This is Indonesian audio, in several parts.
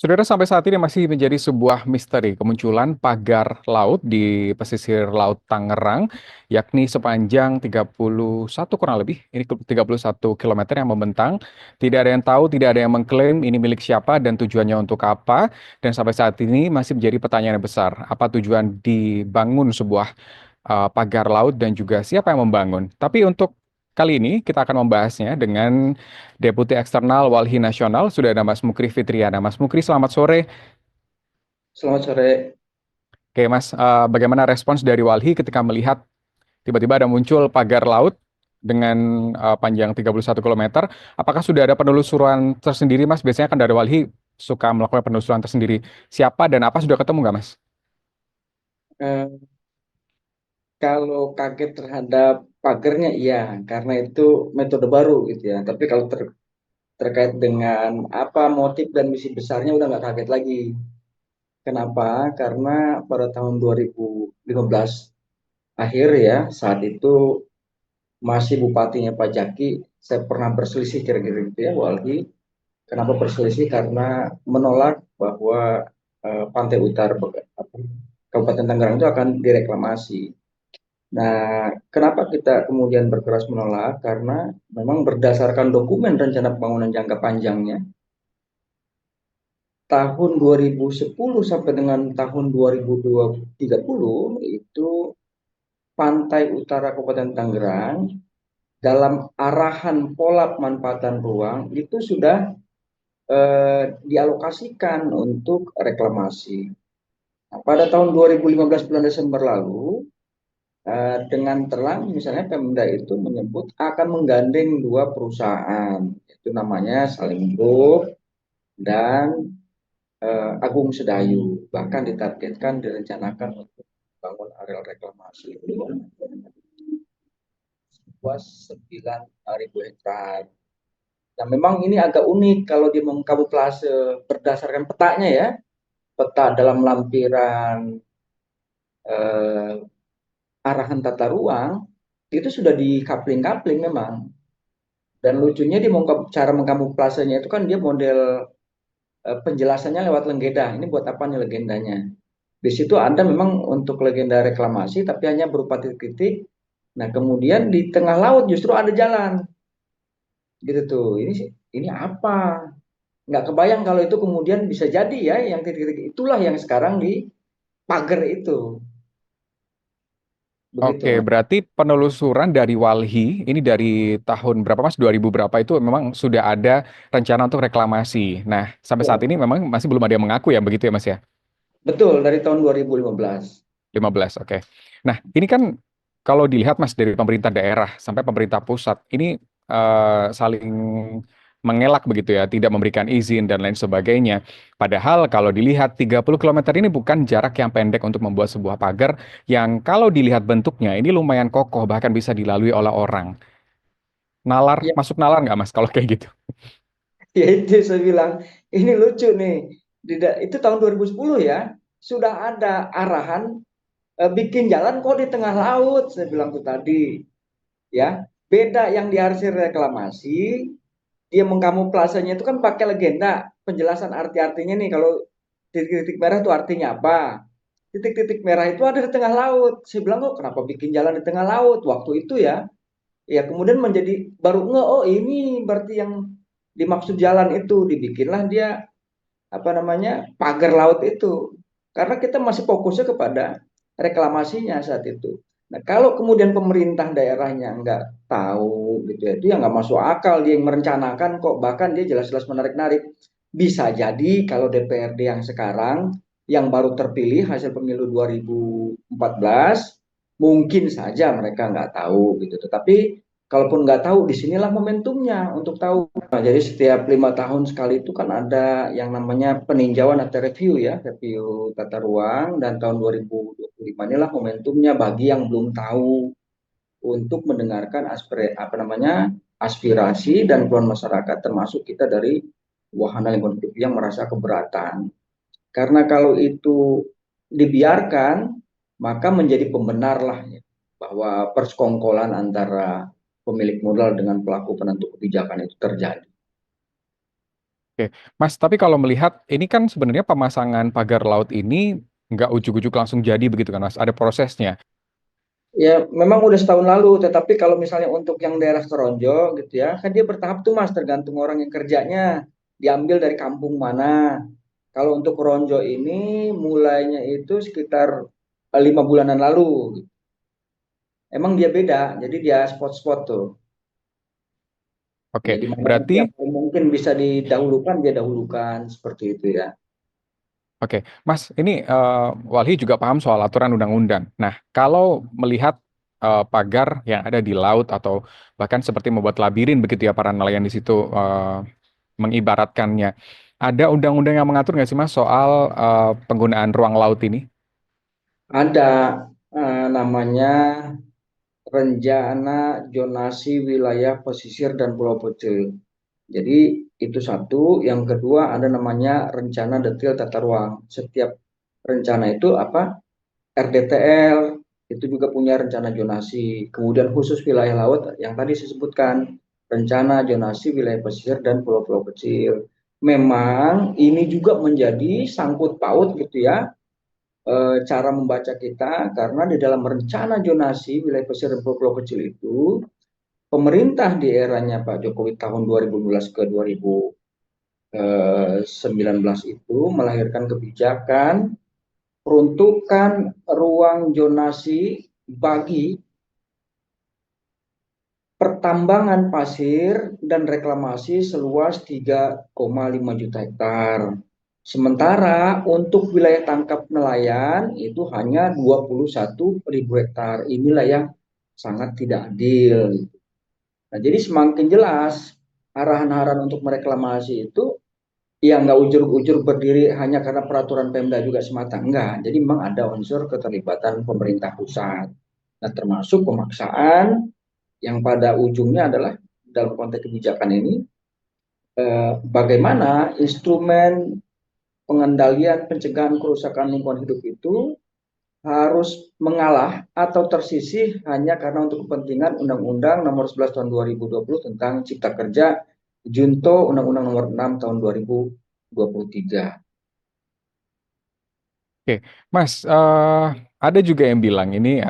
Saudara, sampai saat ini masih menjadi sebuah misteri kemunculan pagar laut di pesisir Laut Tangerang, yakni sepanjang 31 kurang lebih, ini 31 kilometer yang membentang. Tidak ada yang tahu, tidak ada yang mengklaim ini milik siapa dan tujuannya untuk apa. Dan sampai saat ini masih menjadi pertanyaan yang besar. Apa tujuan dibangun sebuah pagar laut dan juga siapa yang membangun? Tapi untuk kali ini kita akan membahasnya dengan Deputi Eksternal Walhi Nasional, sudah ada Mas Mukri Fitriana. Mas Mukri, selamat sore. Selamat sore. Oke, Mas, bagaimana respons dari Walhi ketika melihat tiba-tiba ada muncul pagar laut dengan panjang 31 kilometer? Apakah sudah ada penelusuran tersendiri, Mas? Biasanya kan dari Walhi suka melakukan penelusuran tersendiri. Siapa dan apa sudah ketemu nggak, Mas? Eh, Kalau kaget terhadap pagernya, iya, karena itu metode baru gitu ya. Tapi kalau terkait dengan apa motif dan misi besarnya udah nggak kaget lagi. Kenapa? Karena pada tahun 2015 akhir ya, saat itu masih bupatinya Pak Jaki, saya pernah berselisih kira-kira gitu ya, Walhi. Kenapa berselisih? Karena menolak bahwa pantai utara Kabupaten Tangerang itu akan direklamasi. Nah, kenapa kita kemudian berkeras menolak? Karena memang berdasarkan dokumen rencana pembangunan jangka panjangnya, tahun 2010 sampai dengan tahun 2030 itu pantai utara Kabupaten Tangerang dalam arahan pola pemanfaatan ruang itu sudah dialokasikan untuk reklamasi. Nah, pada tahun 2015 bulan Desember lalu, dengan terang misalnya Pemda itu menyebut akan menggandeng dua perusahaan, itu namanya Saling Group dan Agung Sedayu. Bahkan ditargetkan direncanakan untuk bangun areal reklamasi luas 9.000 hektar. Nah, memang ini agak unik kalau di Mengkabuplase berdasarkan petanya ya, peta dalam lampiran eh, arahan tata ruang itu sudah di kapling-kapling memang. Dan lucunya di cara mengkamuflasenya itu kan dia model penjelasannya lewat legenda. Ini buat apa nih legendanya? Di situ ada memang untuk legenda reklamasi, tapi hanya berupa titik-titik. Nah, kemudian di tengah laut justru ada jalan, gitu tuh. Ini apa? Nggak kebayang kalau itu kemudian bisa jadi ya, yang titik-titik itulah yang sekarang di pagar itu, begitu Oke, mas. berarti penelusuran dari Walhi, ini dari tahun berapa, Mas? 2000 berapa itu memang sudah ada rencana untuk reklamasi. Nah, sampai saat Ya, ini memang masih belum ada yang mengaku ya, begitu ya, Mas ya? betul dari tahun 2015. 15, oke. Nah, ini kan kalau dilihat Mas dari pemerintah daerah sampai pemerintah pusat, ini saling mengelak begitu ya, tidak memberikan izin dan lain sebagainya. Padahal kalau dilihat 30 kilometer ini bukan jarak yang pendek untuk membuat sebuah pagar yang kalau dilihat bentuknya ini lumayan kokoh, bahkan bisa dilalui oleh orang. Nalar, Ya, masuk nalar nggak Mas kalau kayak gitu? ya itu saya bilang ini lucu nih. Itu tahun 2010 ya, sudah ada arahan bikin jalan kok di tengah laut, saya bilang tuh tadi ya. Beda yang diarsir reklamasi, dia mengkamuflasenya itu kan pakai legenda penjelasan arti-artinya nih. Kalau titik-titik merah itu artinya apa, titik-titik merah itu ada di tengah laut. Saya bilang, oh kenapa bikin jalan di tengah laut waktu itu ya. Ya kemudian menjadi baru nge, oh ini berarti yang dimaksud jalan itu, dibikinlah dia apa namanya pagar laut itu, karena kita masih fokusnya kepada reklamasinya saat itu. Nah, kalau kemudian pemerintah daerahnya nggak tahu gitu ya, itu yang nggak masuk akal, dia yang merencanakan kok, bahkan dia jelas-jelas menarik-narik. Bisa jadi kalau DPRD yang sekarang yang baru terpilih hasil pemilu 2014 mungkin saja mereka nggak tahu gitu. Tetapi kalaupun nggak tahu, disinilah momentumnya untuk tahu. Nah, jadi setiap 5 tahun sekali itu kan ada yang namanya peninjauan atau review ya, review tata ruang, dan tahun 2025 inilah momentumnya bagi yang belum tahu untuk mendengarkan aspirasi dan keluhan masyarakat, termasuk kita dari wahana lingkungan hidup yang merasa keberatan. Karena kalau itu dibiarkan, maka menjadi pembenar lah ya, bahwa persekongkolan antara pemilik modal dengan pelaku penentu kebijakan itu terjadi. Oke, Mas, tapi kalau melihat ini kan sebenarnya pemasangan pagar laut ini nggak ujuk-ujuk langsung jadi begitu kan, Mas? Ada prosesnya. Ya, memang udah setahun lalu, tetapi kalau misalnya untuk yang daerah Toronjo gitu ya, kan dia bertahap tuh Mas, tergantung orang yang kerjanya, diambil dari kampung mana. Kalau untuk Ronjo ini mulainya itu sekitar 5 bulanan lalu. Emang dia beda, jadi dia spot-spot tuh. Ya, Oke, di mana yang berarti mungkin bisa didahulukan, dia dahulukan seperti itu ya. oke, Mas, ini Walhi juga paham soal aturan undang-undang. Nah, kalau melihat pagar yang ada di laut atau bahkan seperti membuat labirin begitu ya para nelayan di situ mengibaratkannya, ada undang-undang yang mengatur nggak sih Mas soal penggunaan ruang laut ini? Ada namanya rencana zonasi wilayah pesisir dan pulau kecil. Jadi itu satu. Yang kedua ada namanya rencana detail tata ruang. Setiap rencana itu apa? RDTL itu juga punya rencana zonasi. Kemudian khusus wilayah laut yang tadi saya sebutkan, rencana zonasi wilayah pesisir dan pulau-pulau kecil. Memang ini juga menjadi sangkut paut gitu ya, cara membaca kita karena di dalam rencana zonasi wilayah pesisir dan pulau-pulau kecil itu pemerintah di eranya Pak Jokowi tahun 2012 ke 2019 itu melahirkan kebijakan peruntukan ruang zonasi bagi pertambangan pasir dan reklamasi seluas 3,5 juta hektar. Sementara untuk wilayah tangkap nelayan itu hanya 21 ribu hektar. Inilah yang sangat tidak adil. Nah, jadi semakin jelas arahan-arahan untuk mereklamasi itu ya nggak ujur-ujur berdiri hanya karena peraturan Pemda juga semata. Enggak. Jadi memang ada unsur keterlibatan pemerintah pusat. Nah, termasuk pemaksaan yang pada ujungnya adalah dalam konteks kebijakan ini bagaimana instrumen pengendalian pencegahan kerusakan lingkungan hidup itu harus mengalah atau tersisih hanya karena untuk kepentingan Undang-Undang Nomor 11 Tahun 2020 tentang Cipta Kerja, Junto Undang-Undang Nomor 6 Tahun 2023. Oke, Mas, ada juga yang bilang ini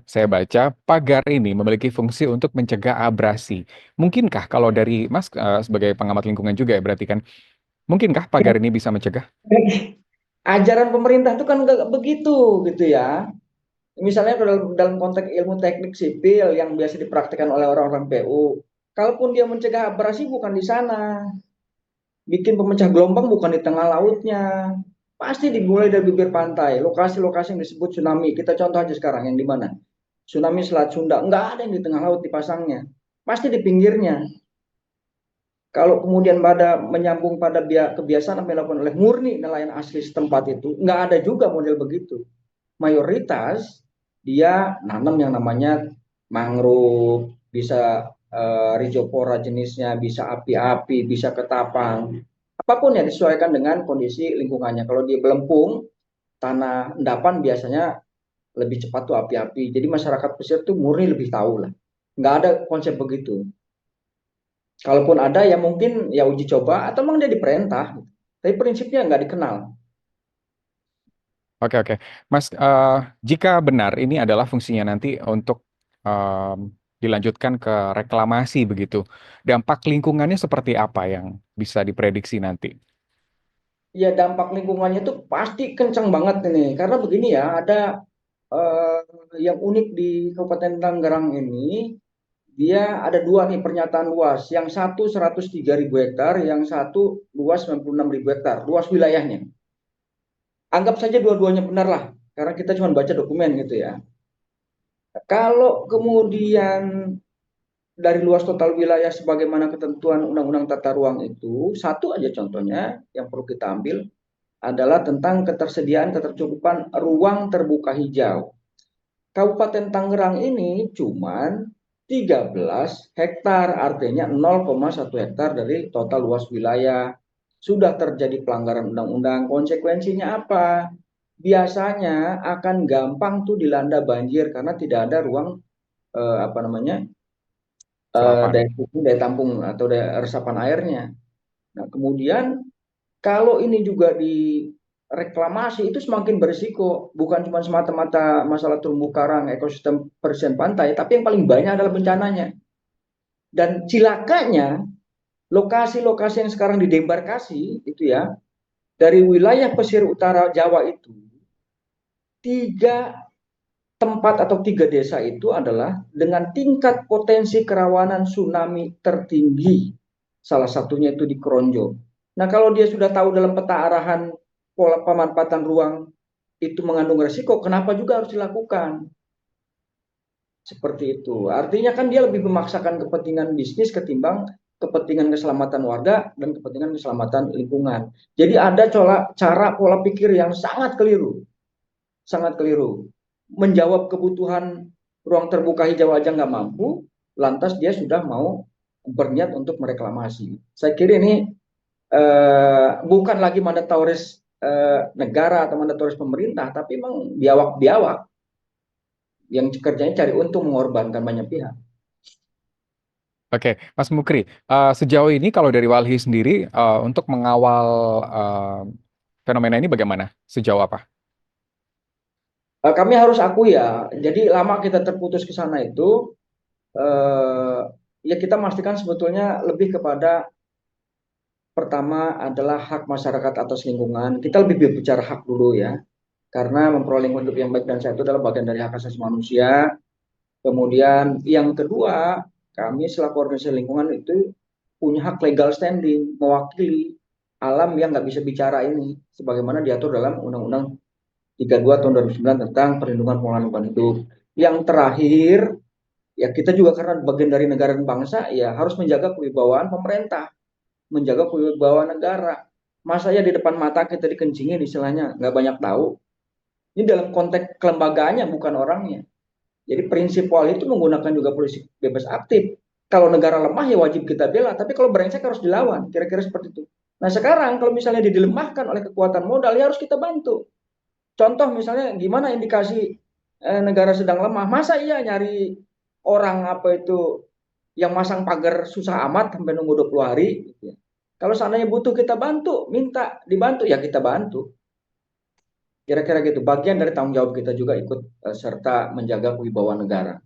saya baca pagar ini memiliki fungsi untuk mencegah abrasi. Mungkinkah kalau dari Mas sebagai pengamat lingkungan juga ya berarti kan, mungkinkah pagar ini bisa mencegah? Ajaran pemerintah itu kan nggak begitu gitu ya. Misalnya dalam konteks ilmu teknik sipil yang biasa dipraktikkan oleh orang-orang PU, kalaupun dia mencegah abrasi bukan di sana, bikin pemecah gelombang bukan di tengah lautnya, pasti dimulai dari bibir pantai, lokasi-lokasi yang disebut tsunami. Kita contoh aja sekarang yang di mana? Tsunami Selat Sunda, nggak ada yang di tengah laut dipasangnya, pasti di pinggirnya. Kalau kemudian pada menyambung pada kebiasaan yang dilakukan oleh murni nelayan asli setempat itu, nggak ada juga model begitu. Mayoritas dia nanam yang namanya mangrove, bisa rhizopora jenisnya, bisa api-api, bisa ketapang. Apapun yang disesuaikan dengan kondisi lingkungannya. Kalau dia belempung, tanah endapan biasanya lebih cepat tuh api-api. Jadi masyarakat pesisir tuh murni lebih tahu lah. Nggak ada konsep begitu. Kalaupun ada ya mungkin ya uji coba atau memang dia diperintah. Tapi prinsipnya nggak dikenal. Oke, oke. Mas, jika benar ini adalah fungsinya nanti untuk dilanjutkan ke reklamasi begitu, dampak lingkungannya seperti apa yang bisa diprediksi nanti? Ya dampak lingkungannya itu pasti kencang banget ini. Karena begini ya, ada eh, yang unik di Kabupaten Tangerang ini, dia ada dua nih pernyataan luas. Yang satu 103 ribu hektar, yang satu luas 96 ribu hektar, luas wilayahnya. Anggap saja dua-duanya benar lah, karena kita cuma baca dokumen gitu ya. Kalau kemudian dari luas total wilayah sebagaimana ketentuan Undang-Undang Tata Ruang itu, satu aja contohnya yang perlu kita ambil adalah tentang ketersediaan ketercukupan ruang terbuka hijau. Kabupaten Tangerang ini cuman 13 hektar, artinya 0,1 hektar dari total luas wilayah. Sudah terjadi pelanggaran undang-undang, konsekuensinya apa? Biasanya akan gampang tuh dilanda banjir karena tidak ada ruang apa namanya Serapan. daya tampung atau daya resapan airnya. Nah, kemudian kalau ini juga direklamasi itu semakin berisiko, bukan cuma semata-mata masalah terumbu karang, ekosistem pesisir pantai, tapi yang paling banyak adalah bencananya. Dan cilakanya, lokasi-lokasi yang sekarang didebarkasi itu ya, dari wilayah pesisir utara Jawa itu, tiga tempat atau tiga desa itu adalah dengan tingkat potensi kerawanan tsunami tertinggi. Salah satunya itu di Kronjo. Nah, kalau dia sudah tahu dalam peta arahan pola pemanfaatan ruang itu mengandung resiko, kenapa juga harus dilakukan? Seperti itu. Artinya kan dia lebih memaksakan kepentingan bisnis ketimbang kepentingan keselamatan warga dan kepentingan keselamatan lingkungan. Jadi ada cara pola pikir yang sangat keliru. Menjawab kebutuhan ruang terbuka hijau aja nggak mampu, lantas dia sudah mau berniat untuk mereklamasi. Saya kira ini bukan lagi mandatoris negara atau mandatoris pemerintah, tapi memang biawak-biawak yang kerjanya cari untung mengorbankan banyak pihak. Oke, Mas Mukri, sejauh ini kalau dari Walhi sendiri untuk mengawal fenomena ini bagaimana? Sejauh apa? Kami harus akui ya, jadi lama kita terputus ke sana itu, eh, ya kita memastikan sebetulnya lebih kepada pertama adalah hak masyarakat atas lingkungan. Kita lebih berbicara hak dulu ya, karena memperoleh lingkungan hidup yang baik dan sehat itu adalah bagian dari hak asasi manusia. Kemudian yang kedua, kami selaku organisasi lingkungan itu punya hak legal standing, mewakili alam yang nggak bisa bicara ini, sebagaimana diatur dalam Undang-Undang 32 tahun 2009 tentang perlindungan pengelolaan lingkungan hidup. Yang terakhir, ya kita juga karena bagian dari negara dan bangsa, ya harus menjaga kewibawaan pemerintah, menjaga kewibawaan negara. Masa ya di depan mata kita dikencingin istilahnya, nggak banyak tahu. Ini dalam konteks kelembagaannya, bukan orangnya. Jadi prinsip Wali itu menggunakan juga polisi bebas aktif. Kalau negara lemah ya wajib kita bela, tapi kalau brengsek harus dilawan. Kira-kira seperti itu. Nah sekarang kalau misalnya dilemahkan oleh kekuatan modal ya harus kita bantu. Contoh misalnya gimana indikasi negara sedang lemah. Masa iya nyari orang apa itu yang masang pagar susah amat sampai nunggu 20 hari. Gitu ya. Kalau seandainya butuh kita bantu, minta dibantu ya kita bantu. Kira-kira gitu. Bagian dari tanggung jawab kita juga ikut serta menjaga kewibawaan negara.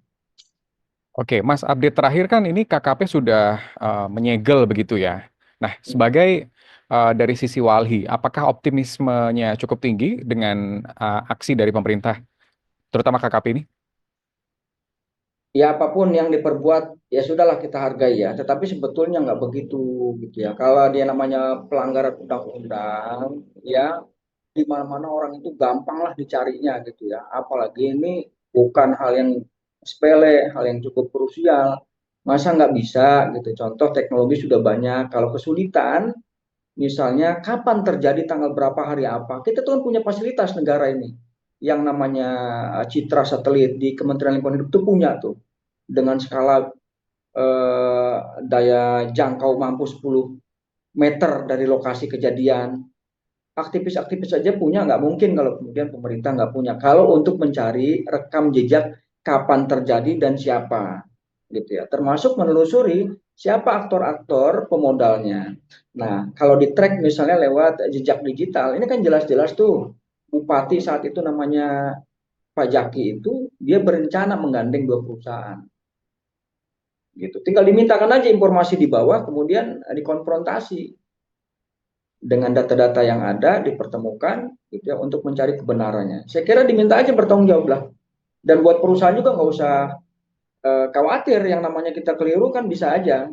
Oke, Mas, update terakhir kan ini KKP sudah menyegel begitu ya. Nah, sebagai dari sisi Walhi, apakah optimismenya cukup tinggi dengan aksi dari pemerintah, terutama KKP ini? Ya apapun yang diperbuat ya sudahlah kita hargai ya. Tetapi sebetulnya nggak begitu gitu ya. Kalau dia namanya pelanggaran undang-undang ya di mana-mana orang itu gampang lah dicarinya gitu ya. Apalagi ini bukan hal yang sepele, hal yang cukup krusial. Masa nggak bisa gitu. Contoh teknologi sudah banyak. Kalau kesulitan misalnya kapan terjadi tanggal berapa hari apa. Kita tuh kan punya fasilitas negara ini. Yang namanya citra satelit di Kementerian Lingkungan Hidup itu punya tuh dengan skala daya jangkau mampu 10 meter dari lokasi kejadian. Aktivis-aktivis saja punya, nggak mungkin kalau kemudian pemerintah nggak punya. Kalau untuk mencari rekam jejak kapan terjadi dan siapa, gitu ya. Termasuk menelusuri siapa aktor-aktor pemodalnya. Nah, kalau di track misalnya lewat jejak digital, ini kan jelas-jelas tuh bupati saat itu namanya Pak Jaki itu dia berencana menggandeng dua perusahaan gitu. Tinggal dimintakan aja informasi di bawah, kemudian dikonfrontasi dengan data-data yang ada, dipertemukan gitu ya, untuk mencari kebenarannya. Saya kira diminta aja bertanggung jawab lah. Dan buat perusahaan juga nggak usah khawatir, yang namanya kita keliru kan bisa aja.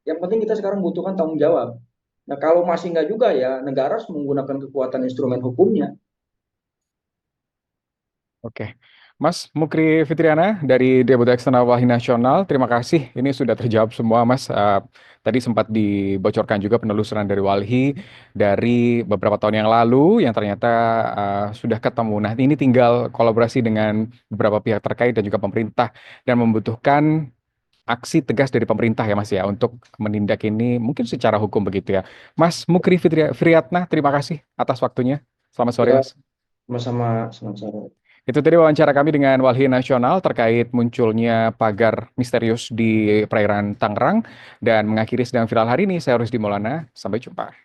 Yang penting kita sekarang butuhkan tanggung jawab. Nah kalau masih nggak juga ya negara harus menggunakan kekuatan instrumen hukumnya. Oke, Mas Mukri Fitriana dari Debat Eksternal Walhi Nasional, terima kasih. Ini sudah terjawab semua, Mas. Tadi sempat dibocorkan juga penelusuran dari Walhi dari beberapa tahun yang lalu yang ternyata sudah ketemu. Nah, ini tinggal kolaborasi dengan beberapa pihak terkait dan juga pemerintah dan membutuhkan aksi tegas dari pemerintah ya, Mas ya, untuk menindak ini mungkin secara hukum begitu ya. Mas Mukri Fitriatna, terima kasih atas waktunya. Selamat sore, Ya Mas. sama-sama, selamat sore. Itu tadi wawancara kami dengan Walhi Nasional terkait munculnya pagar misterius di perairan Tangerang dan mengakhiri sedang viral hari ini. Saya Rusdi Maulana, sampai jumpa.